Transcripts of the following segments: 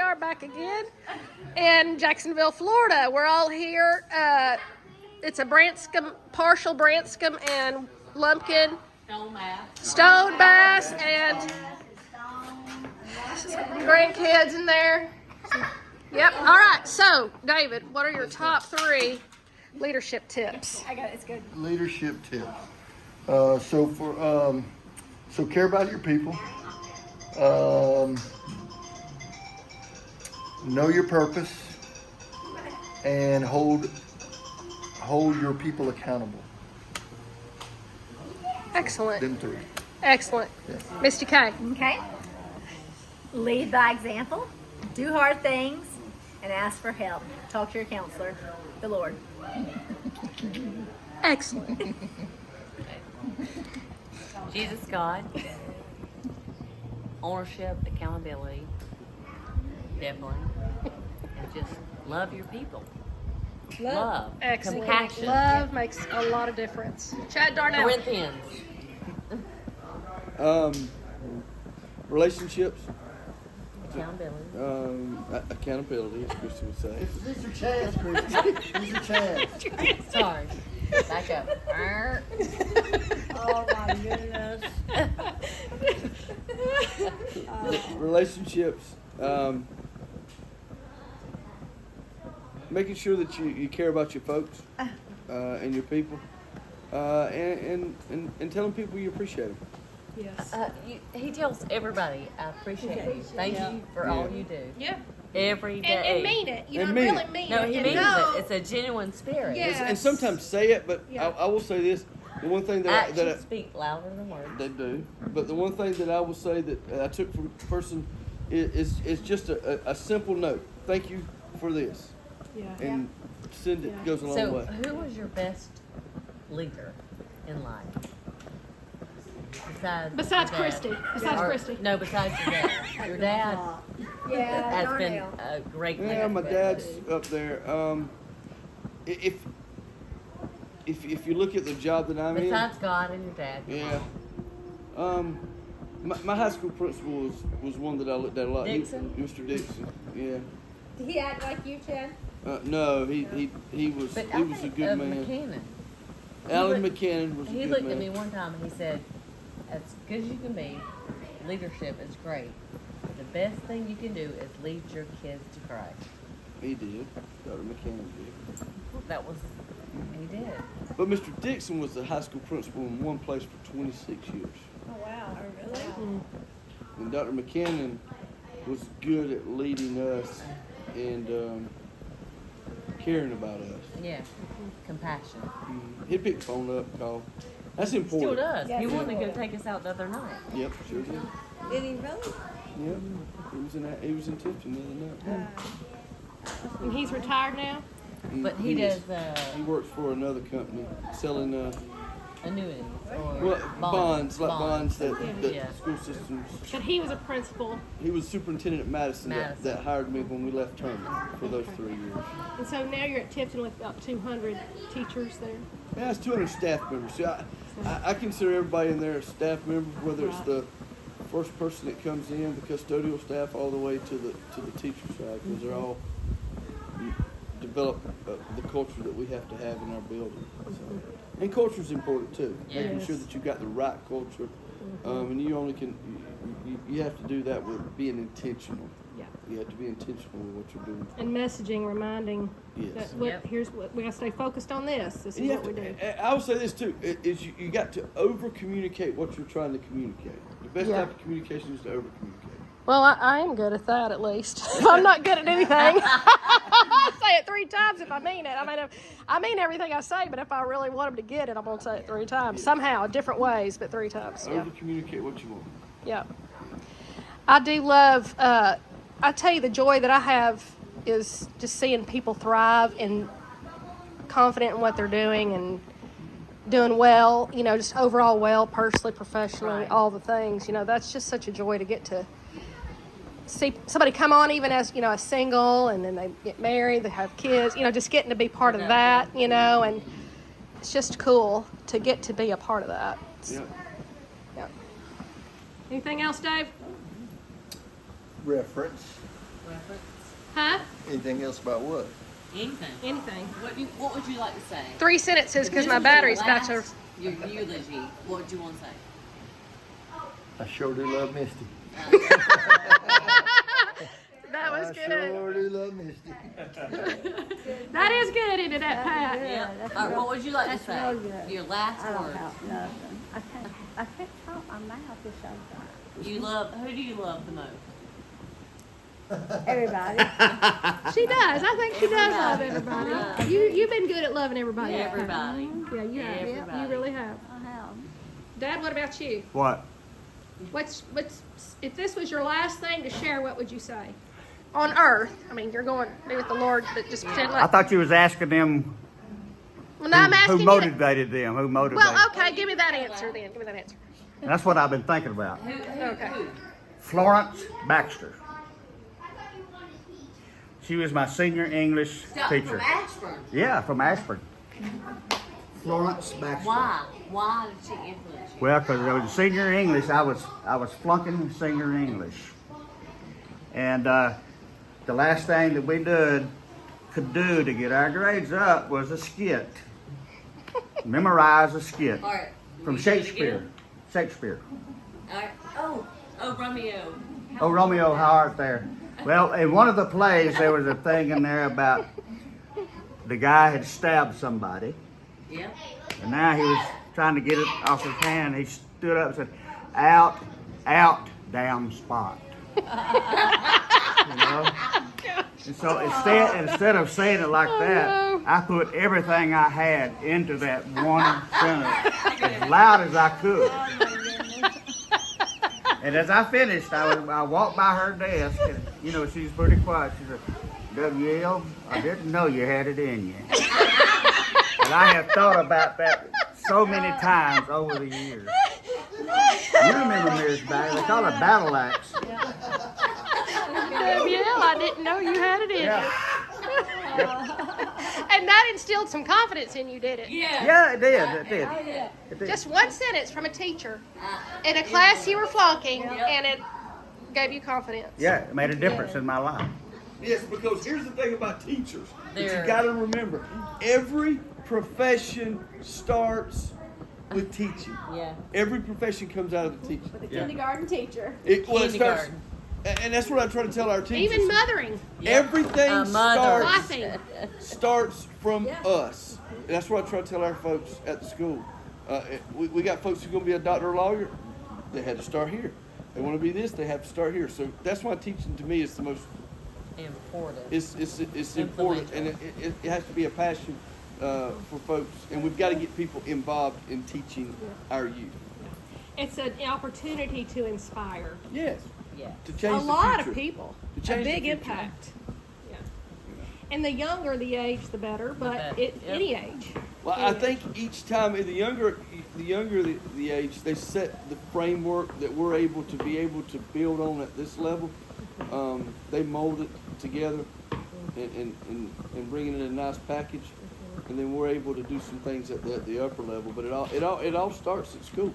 are back again in Jacksonville, Florida. We're all here. It's a Branscombe, partial Branscombe and Lumpkin Stone Bass, and some grandkids in there. Yep. All right. So, David, what are your top 3 leadership tips? I got it. It's good. Leadership tips. So care about your people. Know your purpose, and hold your people accountable. Excellent. Them 3. Excellent. Yeah. Misty K. Okay. Lead by example. Do hard things, and ask for help. Talk to your counselor, the Lord. Excellent. Jesus, God, ownership, accountability, definitely, and just love your people. Love. Excellent. Compassion. Love makes a lot of difference. Chad Darnell. Corinthians. Relationships, Accountability. accountability, as Christy would say. These are Chad's, Christy. These are Chad's. Sorry. Back up. Oh my goodness. Relationships, making sure that you care about your folks and your people, and telling people you appreciate them. Yes. He tells everybody, I appreciate you. Thank you for all you do. Yeah. Every day. And mean it. You know, And mean really it. mean No, it. he And means know- it. It's a genuine spirit. Yeah. And sometimes say it, but Yeah. I will say this: the one thing that Actions speak louder than words. they do, but the one thing that I will say that I took from the person is just a simple note. Thank you for this, Yeah. and send it Yeah. goes a long So, way. who was your best leader in life? Besides your dad? Christy. Besides Or- Christy. No, besides your dad. Your dad Yeah, has been Darnell. a great leader. Yeah, my dad's up there. If you look at the job that I'm in, Besides God and your dad. yeah. My high school principal was one that I looked at a lot. Dixon? Mr. Dixon. Yeah. Did he act like you, Chad? No, he was But he was a good of man. McKinnon. Alan looked- McKinnon was a He good looked man. at me one time and he said, as good as you can be, leadership is great. The best thing you can do is lead your kids to Christ. He did. Dr. McKinnon did. That was, he did. But Mr. Dixon was the high school principal in one place for 26 years. Oh wow. Really? And Dr. McKinnon was good at leading us and caring about us. Yeah. Compassion. He'd pick the phone up, call. That's Still important. does. Yes, He he wanted to go would. take us out the other night. Yep, sure did. Did he really? Yep. He was in Tifton the other night. And he's retired now? But he was- does He works for another company selling annuities or well, bonds like bonds that Yeah. school systems. But he was a principal. He was superintendent at Madison, Madison. That hired me when we left Turner for those 3 years. And so now you're at Tifton with about 200 teachers there. Yeah, it's 200 staff members. See, I consider everybody in there a staff member, whether it's the first person that comes in, the custodial staff, all the way to the teacher side, because they're all develop the culture that we have to have in our building. So, and culture is important too. Making sure that you got the right culture, and you only can you have to do that with being intentional. Yeah. You have to be intentional with what you're doing. And messaging, reminding Yes. that what, Yep. here's what we got to stay focused on. This is And you what we have do. to, I would say this too: is you got to over communicate what you're trying to communicate. The best Yeah. type of communication is to over communicate. Well, I am good at that at least. I'm not good at anything. I say it 3 times if I mean it. I mean everything I say, but if I really want them to get it, I'm gonna say it 3 times somehow, different ways, but 3 times. Yeah. Over communicate what you want. Yeah. I do love. I tell you, the joy that I have is just seeing people thrive and confident in what they're doing and doing well. You know, just overall well, personally, professionally, Right. all the things. You know, that's just such a joy to get to see somebody come on, even as a single, and then they get married, they have kids. You know, just getting to be part of that. You know, and it's just cool to get to be a part of that. Yeah. Yeah. Anything else, Dave? Reference. Reference? Huh? Anything else about what? Anything. Anything. What would you like to say? 3 sentences because If my this was your battery's about to. last- Your eulogy. What would you want to say? I sure do love Misty. That was I good. sure do love Misty. That is good, isn't it, that Pat? Yeah. All right, what would you like to That's say? real good. Your last I don't words. have nothing. I can't talk my mouth this other You love. Who do you love the most? Everybody. She does. I think she does love Everybody. everybody. You've been good at loving everybody. Pat. Everybody. Yeah, you have. Everybody. You really have. I have. Dad, what about you? What? What's if this was your last thing to share? What would you say? On Earth, I mean, you're going to be with the Lord, but just pretend I like. thought you was asking them Well, now I'm who asking you. motivated them. Who motivated? Well, okay, give me that answer then. Give me that answer. That's what I've been thinking about. Okay. Florence Baxter. She was my senior English teacher. From Ashburn. Yeah, from Ashburn. Florence Baxter. Why? Why did she influence you? Well, because I was a senior English, I was flunking senior English, and the last thing that we could do to get our grades up was a skit. Memorize a skit All right. from you do it Shakespeare. again? Shakespeare. All right. Oh, Romeo. Oh, Romeo, how art there? Well, in one of the plays, there was a thing in there about the guy had stabbed somebody, Yeah. and now he was trying to get it off his hand. He stood up and said, "Out, out, damn spot." You know? And so instead of saying it like that, no. I put everything I had into that one sentence as loud as I could. And as I finished, I walked by her desk, and you know she's pretty quiet. She said, "WL, I didn't know you had it in you." And I have thought about that so many times over the years. You remember Mary's bag? They call it battle axe. WL, I didn't know you had it in Yeah. you. And that instilled some confidence in you, did it? Yeah. Yeah, it did. It did. It did. Just one sentence from a teacher in a class you were flunking, and it gave you confidence. Yeah, it made a difference in my life. Yes, because here's the thing about teachers that you They're- got to remember: every profession starts with teaching. Yeah. Every profession comes out of the teaching. The kindergarten teacher. It starts, Kindergarten. and that's what I try to tell our teachers. Even mothering. Everything mother. Laughing. starts from us. And that's what I try to tell our folks at the school. We got folks who are going to be a doctor or lawyer. They had to start here. They want to be this. They have to start here. So that's why teaching to me is the most. Important. It's important, and it has to be a passion for folks. And we've got to get people involved in teaching our youth. It's an opportunity to inspire Yes. Yeah. To a change the lot future. of people. To A change the big future. impact. Yeah. And the younger the age, the better. But better. any age. Well, I think each time, the younger the age, they set the framework that we're able to build on at this level. They mold it together and bring it in a nice package, and then we're able to do some things at the upper level. But it all starts at school.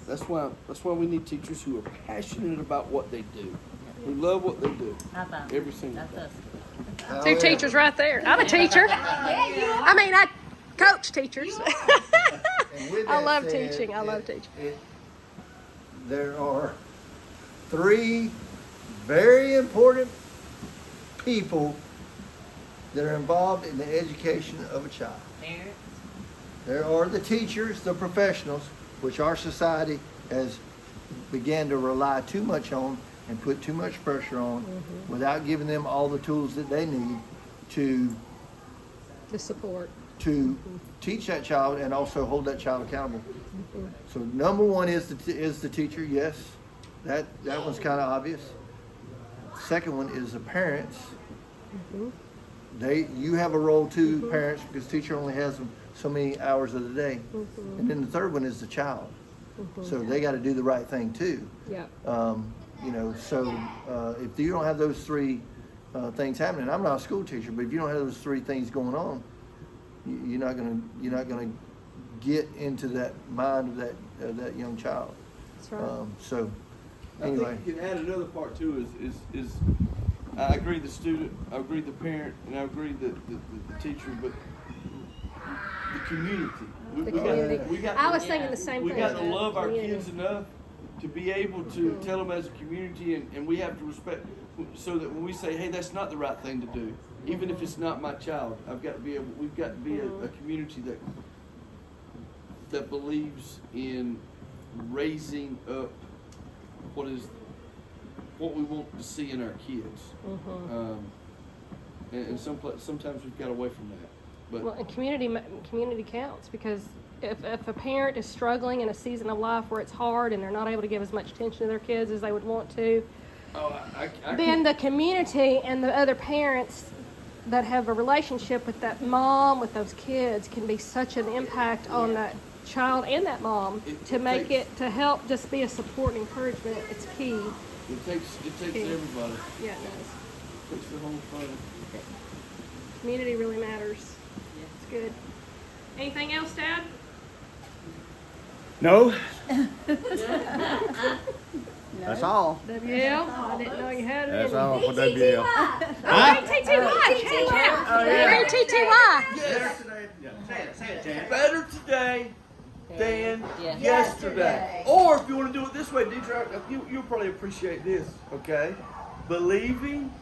That's why we need teachers who are passionate about what they do, who love what they do. High five. Every single That's day. us. Two teachers right there. I'm a teacher. I mean, I coach teachers. And with I that love said, teaching. I love teaching. There are 3 very important people that are involved in the education of a child. Parents. There are the teachers, the professionals, which our society has began to rely too much on and put too much pressure on without giving them all the tools that they need to The support. teach that child and also hold that child accountable. So number 1 is the teacher. Yes, that one's kind of obvious. Second one is the parents. You have a role too, parents, because teacher only has so many hours of the day. And then the third one is the child. So they got to do the right thing too. Yeah. So if you don't have those 3 things happening, I'm not a school teacher, but if you don't have those 3 things going on, you're not gonna get into that mind of that young child. That's right. So I Anyway. think you can add another part too. Is I agree the student, I agree the parent, and I agree the teacher, but the community. The community. I was thinking the same We thing. got to love our Community. kids enough to be able to tell them as a community, and we have to respect, so that when we say, hey, that's not the right thing to do, even if it's not my child, we've got to be a community that believes in raising up what we want to see in our kids. And sometimes we've got away from that. But Well, and community counts, because if a parent is struggling in a season of life where it's hard and they're not able to give as much attention to their kids as they would want to, then the community and the other parents that have a relationship with that mom, with those kids, can be such an impact on that child and that mom to help just be a support and encouragement. It's key. it takes Okay. everybody. Yeah, it does. It takes the whole thing. Community really matters. It's good. Anything else, Dad? No. That's all. WL? I didn't know you had it. That's in you. all for WL. TTY. Better today than Yeah. yesterday. Or if you want to do it this way, Deidre, you'll probably appreciate this, okay? Believing